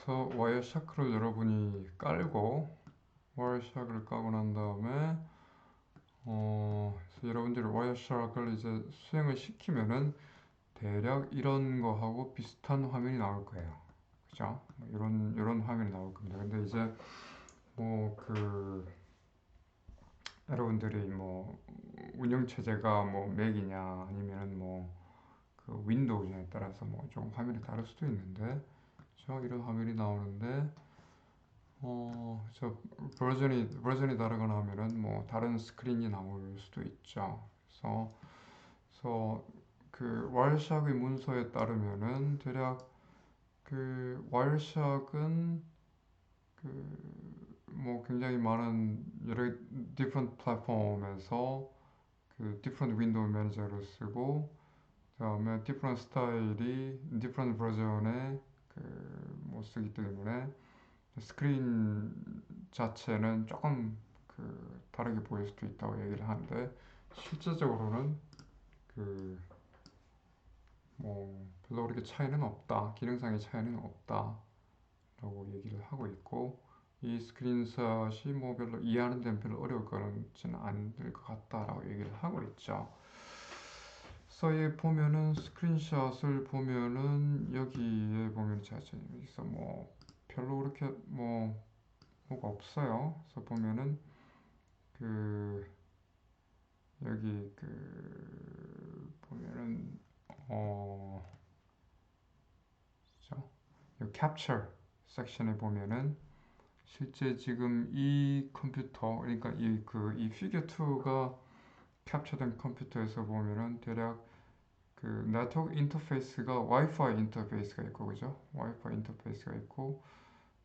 그래서 와이어샤크를 여러분이 깔고 와이어샤크를 까고 난 다음에 그래서 여러분들이 와이어샤크를 이제 수행을 시키면은 대략 이런 거하고 비슷한 화면이 나올 거예요. 그죠? 뭐 이런 화면이 나올 겁니다. 근데 이제 뭐 여러분들이 뭐 운영 체제가 뭐 맥이냐 아니면 뭐 윈도우냐에 따라서 뭐 좀 화면이 다를 수도 있는데, 그죠? 이런 화면이 나오는데 저 버전이 다르거나 하면은 뭐 다른 스크린이 나올 수도 있죠. 그래서 그 와이어샥의 문서에 따르면은 대략 그 와이어샥은 뭐 굉장히 많은 여러 different 플랫폼에서 그 different 윈도우 매니저를 쓰고, 그다음에 different 스타일이 different 버전에 뭐 쓰기 때문에 스크린 자체는 조금 다르게 보일 수도 있다고 얘기를 하는데, 실제적으로는 뭐 별로 그렇게 차이는 없다, 기능상의 차이는 없다라고 얘기를 하고 있고, 이 스크린샷이 뭐 별로 이해하는 데는 별로 어려울 거는 않을 것 같다라고 얘기를 하고 있죠. 그래서 여기 보면은 스크린샷을 보면은 여기에 보면 자체 여기서 뭐 별로 그렇게 뭐가 없어요. 그래서 보면은 그 여기 보면은 그죠? 이 캡처 섹션에 보면은 실제 지금 이 컴퓨터, 그러니까 이 피겨 2가 캡처된 컴퓨터에서 보면은 대략 네트워크 인터페이스가 와이파이 인터페이스가 있고, 그죠? 와이파이 인터페이스가 있고,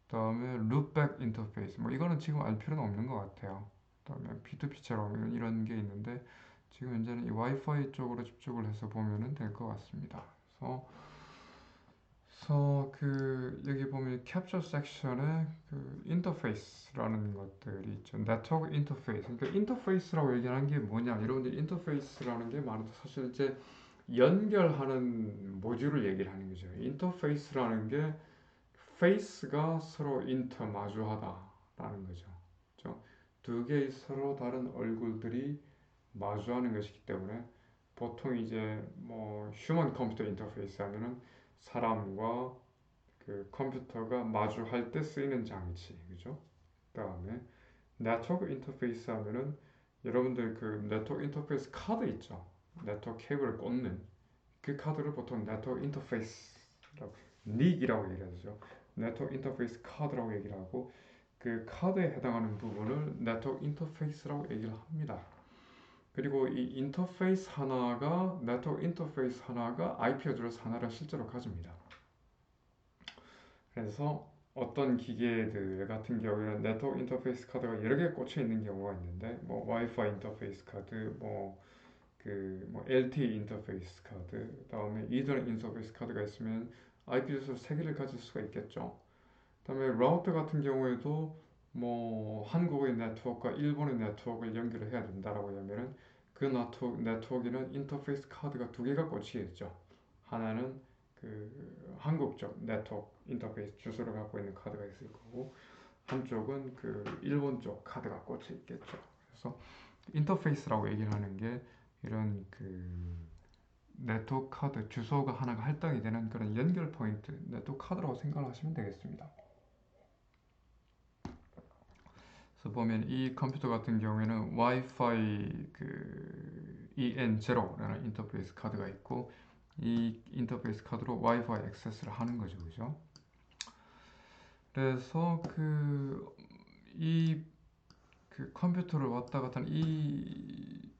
그다음에 룹백 인터페이스, 뭐 이거는 지금 알 필요는 없는 것 같아요. 그다음에 P2P처럼 이런 게 있는데, 지금 현재는 이 와이파이 쪽으로 집중을 해서 보면은 될 것 같습니다. 그래서 여기 보면 캡처 섹션에 인터페이스라는 것들이 있죠. 네트워크 인터페이스. 그러니까 인터페이스라고 얘기하는 게 뭐냐? 여러분들 인터페이스라는 게 말하면 사실 이제 연결하는 모듈을 얘기를 하는 거죠. 인터페이스라는 게 페이스가 서로 인터 마주하다라는 거죠. 그렇죠? 두 개의 서로 다른 얼굴들이 마주하는 것이기 때문에 보통 이제 뭐 휴먼 컴퓨터 인터페이스 하면은 사람과 컴퓨터가 마주할 때 쓰이는 장치, 그죠? 그다음에 네트워크 인터페이스 하면은 여러분들 네트워크 인터페이스 카드 있죠? 네트워크 케이블을 꽂는 그 카드를 보통 네트워크 인터페이스라고, 닉이라고 얘기하죠. 네트워크 인터페이스 카드라고 얘기를 하고, 그 카드에 해당하는 부분을 네트워크 인터페이스라고 얘기를 합니다. 그리고 이 인터페이스 하나가 네트워크 인터페이스 하나가 IP 어드레스 하나를 실제로 가집니다. 그래서 어떤 기계들 같은 경우에는 네트워크 인터페이스 카드가 여러 개 꽂혀 있는 경우가 있는데, 뭐 와이파이 인터페이스 카드, 뭐 LTE 인터페이스 카드, 다음에 이더넷 인터페이스 카드가 있으면 IP 주소 3개를 가질 수가 있겠죠. 그다음에 라우터 같은 경우에도 뭐 한국의 네트워크와 일본의 네트워크를 연결을 해야 된다라고 하면은 그 네트워크에는 인터페이스 카드가 2개가 꽂히겠죠. 하나는 한국 쪽 네트워크 인터페이스 주소를 갖고 있는 카드가 있을 거고, 한쪽은 일본 쪽 카드가 꽂혀 있겠죠. 그래서 인터페이스라고 얘기를 하는 게 이런 네트워크 카드 주소가 하나가 할당이 되는 그런 연결 포인트, 네트워크 카드라고 생각하시면 되겠습니다. 그래서 보면 이 컴퓨터 같은 경우에는 와이파이 EN0라는 인터페이스 카드가 있고, 이 인터페이스 카드로 와이파이 액세스를 하는 거죠, 그죠? 그래서 이 컴퓨터를 왔다 갔다 하는 이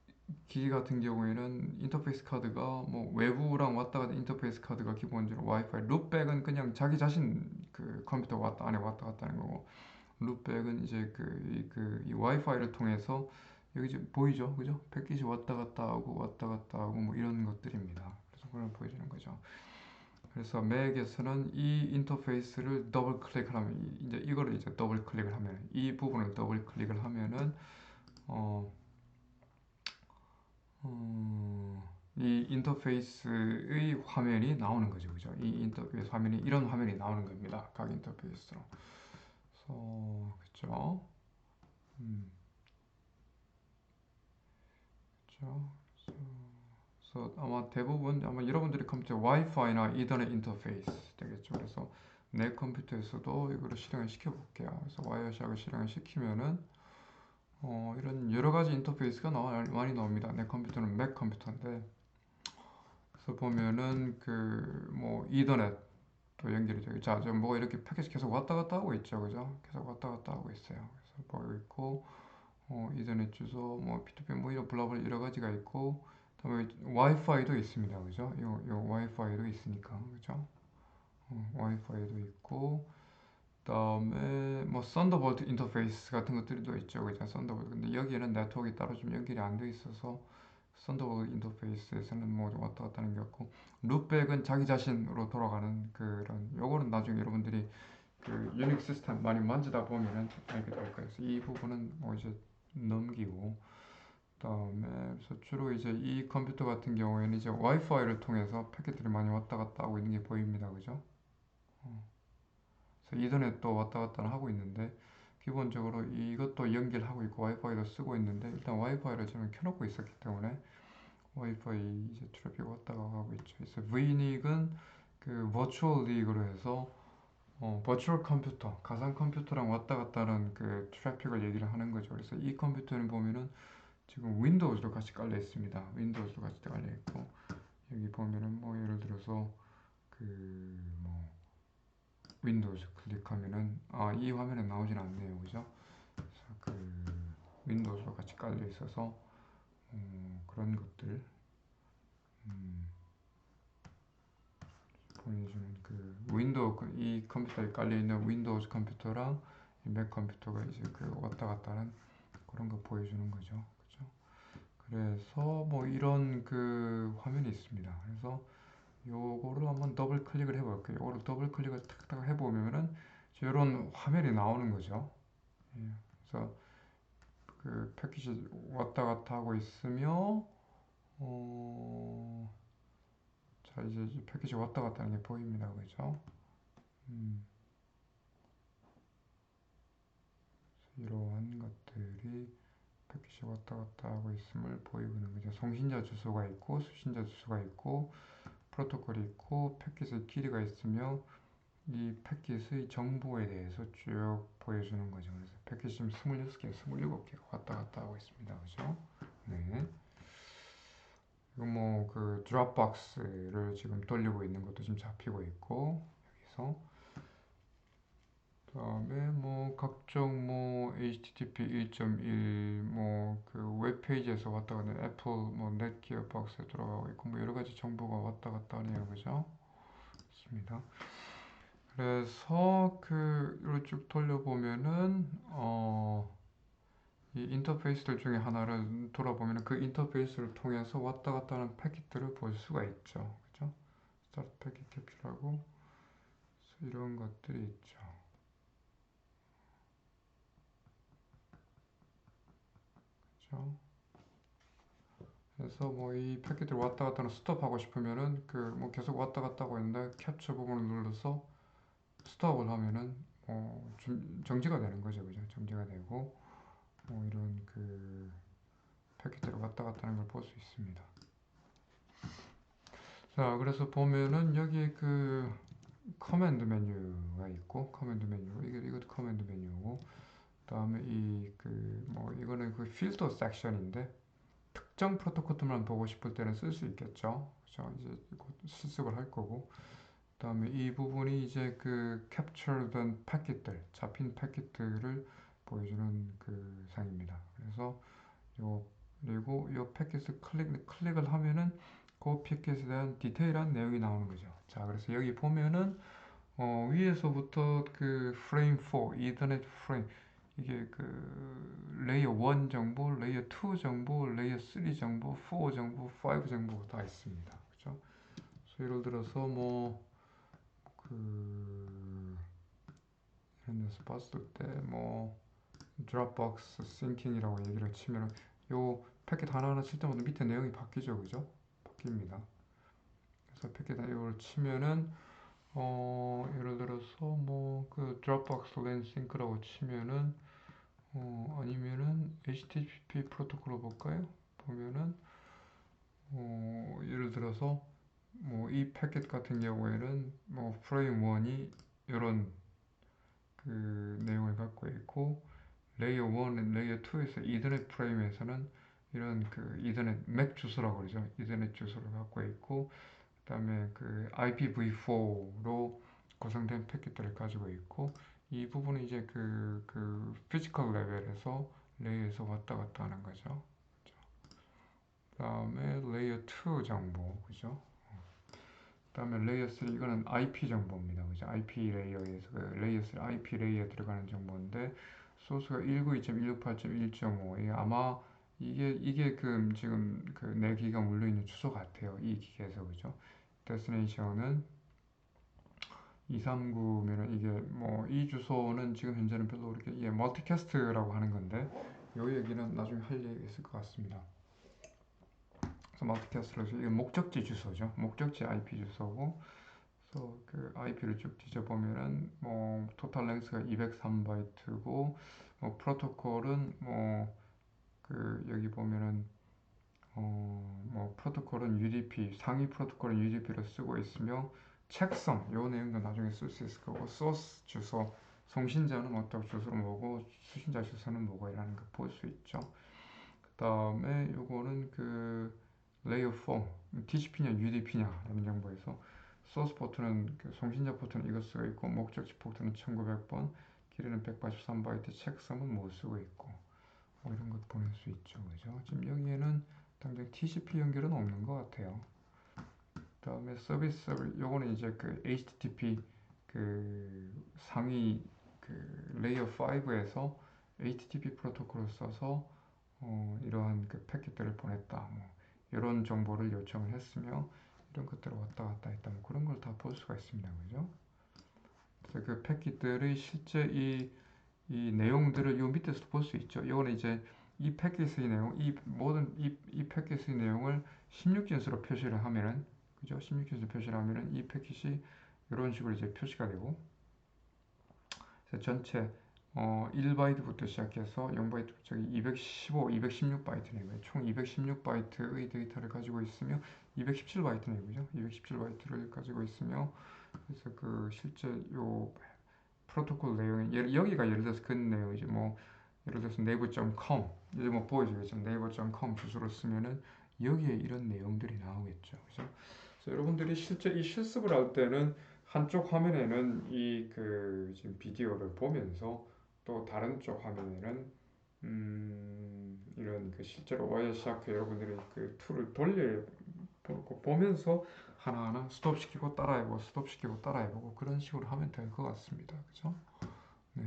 기기 같은 경우에는 인터페이스 카드가 뭐 외부랑 왔다 갔다 인터페이스 카드가 기본적으로 와이파이, 룹백은 그냥 자기 자신 컴퓨터 안에 왔다 갔다 하는 거고, 룹백은 이제 이 와이파이를 통해서 여기 지금 보이죠, 그죠? 패킷이 왔다 갔다 하고 뭐 이런 것들입니다. 그래서 그걸 보여주는 거죠. 그래서 맥에서는 이 인터페이스를 더블 클릭을 하면 이제 이거를 이제 더블 클릭을 하면 이 부분을 더블 클릭을 하면은 어, 어, 이 인터페이스의 화면이 나오는 거죠, 그죠? 이 인터페이스 화면이 이런 화면이 나오는 겁니다. 각 인터페이스로. 그래서 그죠? 음, 그죠? 그래서 아마 대부분 아마 여러분들이 컴퓨터 와이파이나 이더넷 인터페이스 되겠죠. 그래서 내 컴퓨터에서도 이거를 실행을 시켜 볼게요. 그래서 와이어샥을 실행을 시키면은 이런 여러 가지 인터페이스가 많이 나옵니다. 내 컴퓨터는 맥 컴퓨터인데 그래서 보면은 그 뭐 이더넷 또 연결이 되고 자, 저 뭐 이렇게 패킷이 계속 왔다 갔다 하고 있죠, 그죠? 계속 왔다 갔다 하고 있어요. 그래서 뭐 있고 이더넷 주소, 뭐 P2P 뭐 이런 블라블 여러 가지가 있고, 그다음에 와이파이도 있습니다, 그죠? 요 와이파이도 있으니까, 그죠? 와이파이도 있고, 그다음에 뭐 썬더볼트 인터페이스 같은 것들이 또 있죠, 그죠? 썬더볼트. 근데 여기에는 네트워크가 따로 좀 연결이 안 돼 있어서 썬더볼트 인터페이스에서는 뭐 왔다 갔다 하는 게 없고, 룩백은 자기 자신으로 돌아가는 그런 요거는 나중에 여러분들이 그 유닉 시스템 많이 만지다 보면은 알게 될 거예요. 그래서 이 부분은 뭐 이제 넘기고 그다음에 그래서 주로 이제 이 컴퓨터 같은 경우에는 이제 와이파이를 통해서 패킷들이 많이 왔다 갔다 하고 있는 게 보입니다. 그죠? 그래서 이더넷도 왔다 갔다 하고 있는데 기본적으로 이것도 연결하고 있고 와이파이도 쓰고 있는데 일단 와이파이를 저는 켜놓고 있었기 때문에 와이파이 이제 트래픽 왔다 가고 있죠. 그래서 vNic은 그 버추얼 닉으로 해서 버추얼 컴퓨터, 가상 컴퓨터랑 왔다 갔다 하는 그 트래픽을 얘기를 하는 거죠. 그래서 이 컴퓨터는 보면은 지금 윈도우즈도 같이 깔려 있습니다. 윈도우즈도 같이 깔려 있고 여기 보면은 뭐 예를 들어서 그 뭐 윈도우즈 클릭하면은 이 화면에 나오진 않네요, 그죠? 그래서 그 윈도우즈도 같이 깔려 있어서 그런 것들 음, 보여주는 그 윈도우 이 컴퓨터에 깔려 있는 윈도우즈 컴퓨터랑 이 맥 컴퓨터가 이제 그 왔다 갔다 하는 그런 거 보여주는 거죠, 그죠? 그래서 뭐 이런 그 화면이 있습니다. 그래서 요거를 한번 더블 클릭을 해볼게요. 요거를 더블 클릭을 탁탁 해보면은 이런 화면이 나오는 거죠. 예, 그래서 그 패키지 왔다 갔다 하고 있으며 어, 자 이제 패키지 왔다 갔다 하는 게 보입니다. 그죠? 음, 이러한 것들이 패키지 왔다 갔다 하고 있음을 보이는 거죠. 송신자 주소가 있고 수신자 주소가 있고 프로토콜이 있고 패킷의 길이가 있으며 이 패킷의 정보에 대해서 쭉 보여주는 거죠. 그래서 패킷이 지금 26개, 27개가 왔다 갔다 하고 있습니다. 그죠? 네. 이거 뭐 그 드롭박스를 지금 돌리고 있는 것도 지금 잡히고 있고 여기서 그다음에 뭐 각종 뭐 HTTP 1.1 뭐 그 웹페이지에서 왔다 가는 애플 뭐 넷기어 박스에 들어가고 있고 뭐 여러 가지 정보가 왔다 갔다 하네요. 그죠? 좋습니다. 그래서 그 이걸 쭉 돌려보면은 이 인터페이스들 중에 하나를 돌아보면 그 인터페이스를 통해서 왔다 갔다 하는 패킷들을 볼 수가 있죠. 그죠? 스타트 패킷 캡처하고 이런 것들이 있죠. 그죠? 그래서 뭐 이 패킷들 왔다 갔다 하는 스톱하고 싶으면은 그 뭐 계속 왔다 갔다 하고 있는데 캡처 부분을 눌러서 스톱을 하면은 정지가 되는 거죠. 그죠? 정지가 되고 뭐 이런 그 패킷들이 왔다 갔다 하는 걸 볼 수 있습니다. 자, 그래서 보면은 여기 그 커맨드 메뉴가 있고 커맨드 메뉴 이것도 커맨드 메뉴고 그다음에 이 그 뭐 이거는 그 필터 섹션인데 특정 프로토콜만 보고 싶을 때는 쓸 수 있겠죠. 그죠? 이제 곧 실습을 할 거고 그다음에 이 부분이 이제 그 캡처된 패킷들 잡힌 패킷들을 보여주는 그 상입니다. 그래서 요 그리고 이 패킷을 클릭을 하면은 그 패킷에 대한 디테일한 내용이 나오는 거죠. 자, 그래서 여기 보면은 위에서부터 그 프레임 4, 이더넷 프레임 이게 그 레이어 1 정보, 레이어 2 정보, 레이어 3 정보, 4 정보, 5 정보가 다 있습니다. 그죠? 그래서 예를 들어서 뭐 그 이런 데서 봤을 때 뭐 드롭박스 싱킹이라고 얘기를 치면은 요 패킷 하나하나 칠 때마다 밑에 내용이 바뀌죠, 그죠? 바뀝니다. 그래서 패킷 이걸 치면은 예를 들어서 뭐 그 드롭박스 랜 싱크라고 치면은 아니면은 HTTP 프로토콜로 볼까요? 보면은 예를 들어서 뭐 이 패킷 같은 경우에는 뭐 프레임 1이 이런 그 내용을 갖고 있고 레이어 1, 레이어 2에서 이더넷 프레임에서는 이런 그 이더넷 맥 주소라고 그러죠. 이더넷 주소를 갖고 있고 그다음에 그 IPv4로 구성된 패킷들을 가지고 있고 이 부분은 이제 그 피지컬 레벨에서 레이어에서 왔다 갔다 하는 거죠. 그다음에 레이어 2 정보, 그죠? 그다음에 레이어 3 이거는 IP 정보입니다. 그죠? IP 레이어에서 그 레이어 3 IP 레이어 들어가는 정보인데 소스가 192.168.1.5 이게 아마 이게 그 지금 그 내 기기가 물려 있는 주소 같아요. 이 기기에서 그죠? 데스티네이션은 239면은 이게 뭐 이 주소는 지금 현재는 별로 그렇게 이게 멀티캐스트라고 하는 건데 요 얘기는 나중에 할 얘기가 있을 것 같습니다. 그래서 멀티캐스트로 이게 목적지 주소죠. 목적지 IP 주소고 그래서 그 IP를 쭉 뒤져보면은 뭐 토탈 랭스가 203바이트고 뭐 프로토콜은 뭐 그 여기 보면은 뭐 프로토콜은 UDP 상위 프로토콜은 UDP를 쓰고 있으며 책성 요 내용도 나중에 쓸 수 있을 거고 소스 주소 송신자는 어떤 주소를 뭐고 수신자 주소는 뭐고 이라는 거 볼 수 있죠. 그 다음에 요거는 그 레이어 4 TCP냐 UDP냐라는 정보에서 소스 포트는 그 송신자 포트는 이거 쓰고 있고 목적지 포트는 1900번 길이는 183바이트 책성은 뭐 쓰고 있고 뭐 이런 것 보낼 수 있죠. 그죠? 지금 여기에는 당장 TCP 연결은 없는 것 같아요. 그다음에 서비스 요거는 이제 그 HTTP 그 상위 그 레이어 5에서 HTTP 프로토콜을 써서 이러한 그 패킷들을 보냈다. 뭐 이런 정보를 요청을 했으며 이런 것들을 왔다 갔다 했다. 뭐 그런 걸 다 볼 수가 있습니다. 그죠? 그래서 그 패킷들의 실제 이 내용들을 요 밑에서 볼 수 있죠. 이거는 이제 이 패킷의 내용, 이 모든 이 패킷의 내용을 16진수로 표시를 하면은 그죠? 16진수 표시를 하면은 이 패킷이 이런 식으로 이제 표시가 되고 그래서 전체 1바이트부터 시작해서 0바이트 저기 215, 216바이트네요. 총 216바이트의 데이터를 가지고 있으며 217바이트네요. 그죠? 217바이트를 가지고 있으며 그래서 그 실제 요 프로토콜 내용이 여기가 예를 들어서 그 내용이지 뭐 예를 들어서 네이버.com 이제 뭐 보여주겠죠. 네이버.com 주소를 쓰면은 여기에 이런 내용들이 나오겠죠. 그죠? 그래서 여러분들이 실제 이 실습을 할 때는 한쪽 화면에는 이 그 지금 비디오를 보면서 또 다른 쪽 화면에는 이런 그 실제로 와이어샤크 여러분들이 그 툴을 보면서 하나하나 스톱시키고 따라해보고 스톱시키고 따라해보고 그런 식으로 하면 될 것 같습니다. 그죠? 네.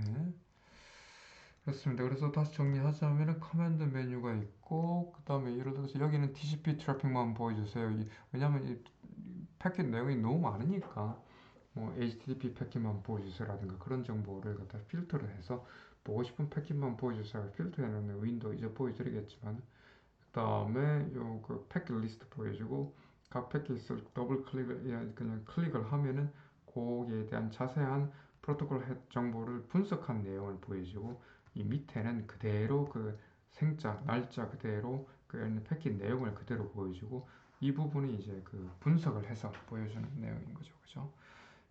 그렇습니다. 그래서 다시 정리하자면은 커맨드 메뉴가 있고 그 다음에 예를 들어서 여기는 TCP 트래픽만 보여주세요. 왜냐하면 이 패킷 내용이 너무 많으니까 뭐 HTTP 패킷만 보여주세요라든가 그런 정보를 갖다 필터를 해서 보고 싶은 패킷만 보여주세요. 필터해놓는 윈도우 이제 보여드리겠지만 그 다음에 요 그 패킷 리스트 보여주고 각 패킷을 더블 클릭을 그냥 클릭을 하면은 거기에 대한 자세한 프로토콜 정보를 분석한 내용을 보여주고 이 밑에는 그대로 그 생자 날짜 그대로 그 패킷 내용을 그대로 보여주고 이 부분이 이제 그 분석을 해서 보여주는 내용인 거죠. 그죠?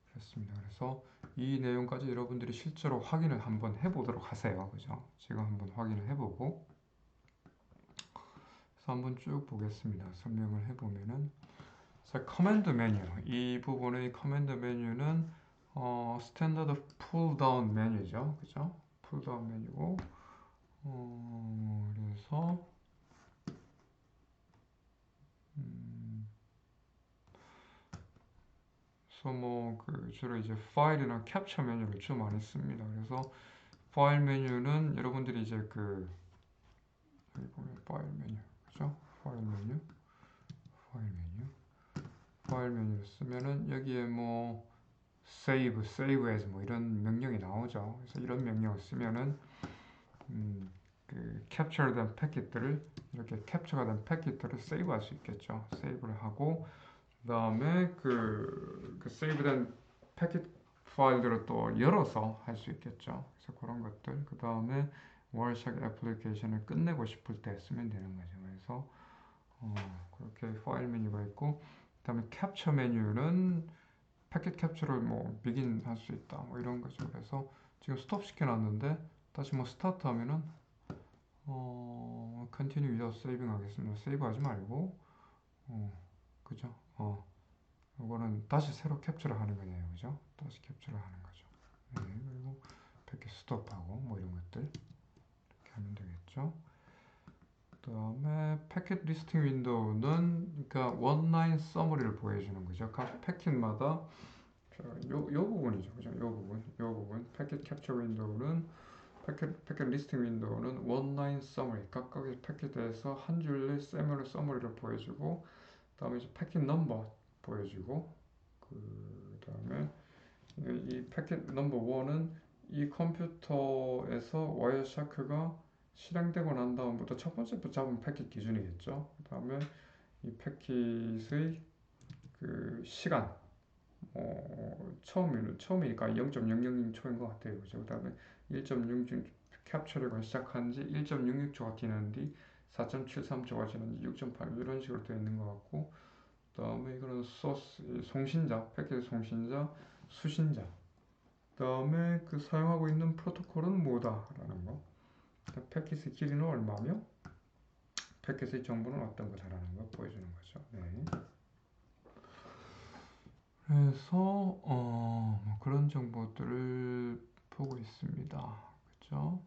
그렇습니다. 그래서 이 내용까지 여러분들이 실제로 확인을 한번 해보도록 하세요. 그죠? 지금 한번 확인을 해보고 그래서 한번 쭉 보겠습니다. 설명을 해보면은 자, 커맨드 메뉴 이 부분의 커맨드 메뉴는 스탠다드 풀다운 메뉴죠. 그죠? 풀다운 메뉴고 그래서 그래서 뭐 그 주로 이제 파일이나 캡처 메뉴를 좀 많이 씁니다. 그래서 파일 메뉴는 여러분들이 이제 그 여기 보면 파일 메뉴 그죠? 파일 메뉴 파일 메뉴 파일 메뉴를 쓰면은 여기에 뭐 save as 뭐 이런 명령이 나오죠. 그래서 이런 명령을 쓰면은 그 캡처된 패킷들을 이렇게 캡처가 된 패킷들을 세이브할 수 있겠죠. 세이브를 하고 그다음에 그 세이브된 패킷 파일들을 또 열어서 할 수 있겠죠. 그래서 그런 것들. 그다음에 월샥 애플리케이션을 끝내고 싶을 때 쓰면 되는 거죠. 그래서 그렇게 파일 메뉴가 있고 그다음에 캡처 메뉴는 패킷 캡처를 뭐 비긴 할 수 있다. 뭐 이런 거죠. 그래서 지금 스톱 시켜놨는데 다시 뭐 스타트 하면은 continue without saving 하겠습니다. 세이브 하지 말고 그죠? 이거는 다시 새로 캡처를 하는 거네요. 그죠? 다시 캡처를 하는 거죠. 네, 그리고 패킷 스톱하고 뭐 이런 것들 이렇게 하면 되겠죠. 그다음에 패킷 리스팅 윈도우는 그러니까 원라인 서머리를 보여주는 거죠. 각 패킷마다 요 부분이죠. 그죠? 요 부분 패킷 캡처 윈도우는 패킷 리스팅 윈도우는 원라인 서머리 각각의 패킷에서 한 줄의 서머리를 보여주고 그다음에 이제 패킷 넘버 보여주고 그 다음에 이 패킷 넘버 1은 이 컴퓨터에서 와이어샤크가 실행되고 난 다음부터 첫 번째 잡은 패킷 기준이겠죠. 그 다음에 이 패킷의 그 시간 처음이니까 0.000초인 것 같아요. 그죠? 그 다음에 1.66 캡처를 시작한 지 1.66초가 지난 뒤 4.73초가 지난 지 6.8 이런 식으로 되어 있는 것 같고 그 다음에 이거는 송신자, 패킷 송신자, 수신자 그 다음에 그 사용하고 있는 프로토콜은 뭐다라는 거 패킷의 길이는 얼마며 패킷의 정보는 어떤 거다라는 거 보여주는 거죠. 네. 그래서 뭐 그런 정보들을 보고 있습니다. 그죠?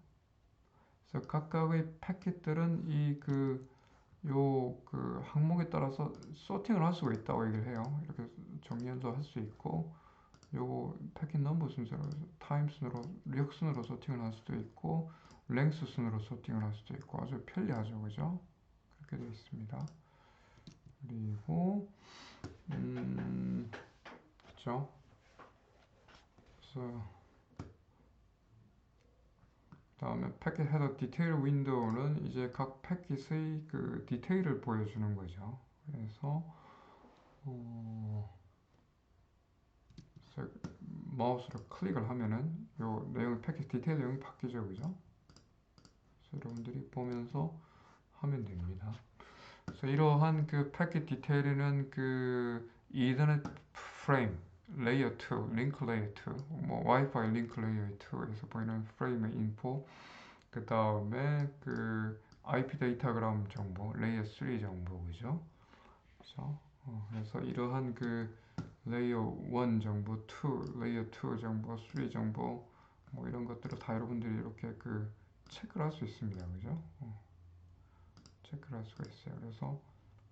그래서 각각의 패킷들은 이 그 항목에 따라서 소팅을 할 수가 있다고 얘기를 해요. 이렇게 정리해서 할 수 있고 요거 패킷 넘버 순서로 타임 순으로 력 순으로 소팅을 할 수도 있고 랭스 순으로 소팅을 할 수도 있고 아주 편리하죠. 그죠? 그렇게 되어 있습니다. 그리고 그죠? 그래서 다음에 패킷 헤더 디테일 윈도우는 이제 각 패킷의 그 디테일을 보여주는 거죠. 그래서 마우스로 클릭을 하면은 요 내용 패킷 디테일 내용이 바뀌죠. 그죠? 그래서 여러분들이 보면서 하면 됩니다. 그래서 이러한 그 패킷 디테일에는 그 이더넷 프레임 레이어 2, 링크 레이어 2, 뭐 와이파이 링크 레이어 2에서 보이는 프레임의 인포, 그 다음에 그 IP 데이터그램 정보, 레이어 3 정보, 그죠? 그래서 이러한 그 레이어 1 정보, 2, 레이어 2 정보, 3 정보, 뭐 이런 것들을 다 여러분들이 이렇게 그 체크를 할 수 있습니다, 그죠? 체크를 할 수가 있어요. 그래서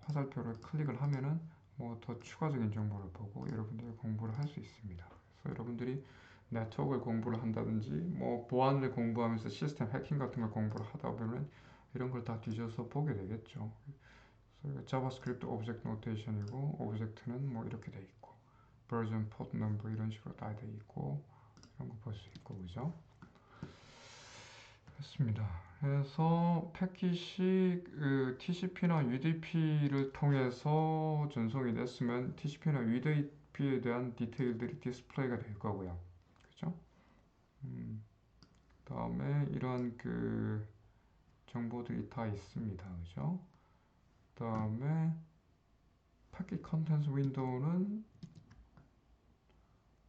화살표를 클릭을 하면은 뭐 더 추가적인 정보를 보고 여러분들이 공부를 할 수 있습니다. 그래서 여러분들이 네트워크를 공부를 한다든지 뭐 보안을 공부하면서 시스템 해킹 같은 걸 공부를 하다 보면 이런 걸 다 뒤져서 보게 되겠죠. 그래서 자바스크립트 오브젝트 노테이션이고 오브젝트는 뭐 이렇게 돼 있고 버전 포트 넘버 이런 식으로 다 돼 있고 이런 거 볼 수 있고 그죠? 그렇습니다. 그래서 패킷이 그 TCP나 UDP를 통해서 전송이 됐으면 TCP나 UDP에 대한 디테일들이 디스플레이가 될 거고요. 그죠? 다음에 이런 그 정보들이 다 있습니다. 그죠? 다음에 패킷 컨텐츠 윈도우는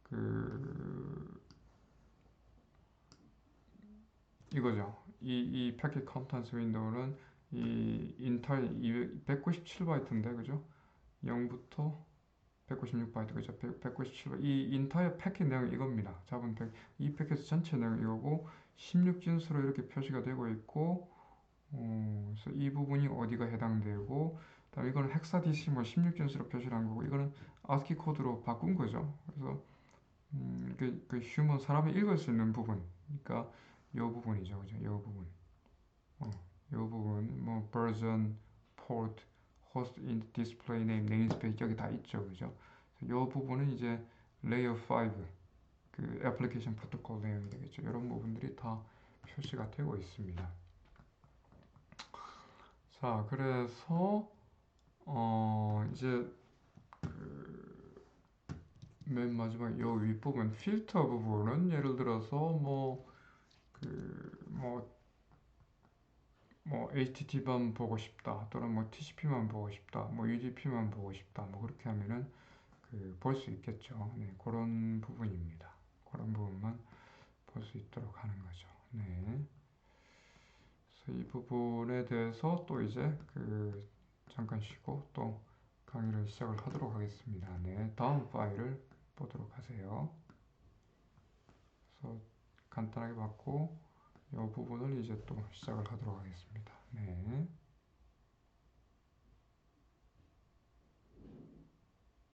그 이거죠. 이 패킷 컨텐츠 윈도우는 이 인텔 197바이트인데 그죠? 0부터 196바이트 그죠? 197바이트 이 인터의 패킷 내용이 이겁니다. 잡은 이 패킷 전체 내용 이거고 16진수로 이렇게 표시가 되고 있고 그래서 이 부분이 어디가 해당되고 그다음 이거는 헥사디시멀 16진수로 표시를 한 거고 이거는 아스키 코드로 바꾼 거죠. 그래서 그 휴먼 사람이 읽을 수 있는 부분 그러니까 이 부분이죠. 그죠? 이 부분 이 부분 뭐 버전, 포트, 호스트, 인 디스플레이 네임, 네임스페이스 여기 다 있죠. 그죠? 이 부분은 이제 레이어 5 그 애플리케이션 프로토콜 내용이 되겠죠. 이런 부분들이 다 표시가 되고 있습니다. 자, 그래서 이제 맨 마지막 요 윗부분 필터 부분은 예를 들어서 HTTP만 보고 싶다 또는 뭐 TCP만 보고 싶다 뭐 UDP만 보고 싶다 뭐 그렇게 하면은 볼 수 있겠죠. 네, 그런 부분입니다. 그런 부분만 볼 수 있도록 하는 거죠. 네. 그래서 이 부분에 대해서 또 이제 잠깐 쉬고 또 강의를 시작을 하도록 하겠습니다. 네, 다음 파일을 보도록 하세요. 그래서 간단하게 봤고 이 부분을 이제 또 시작을 하도록 하겠습니다. 네.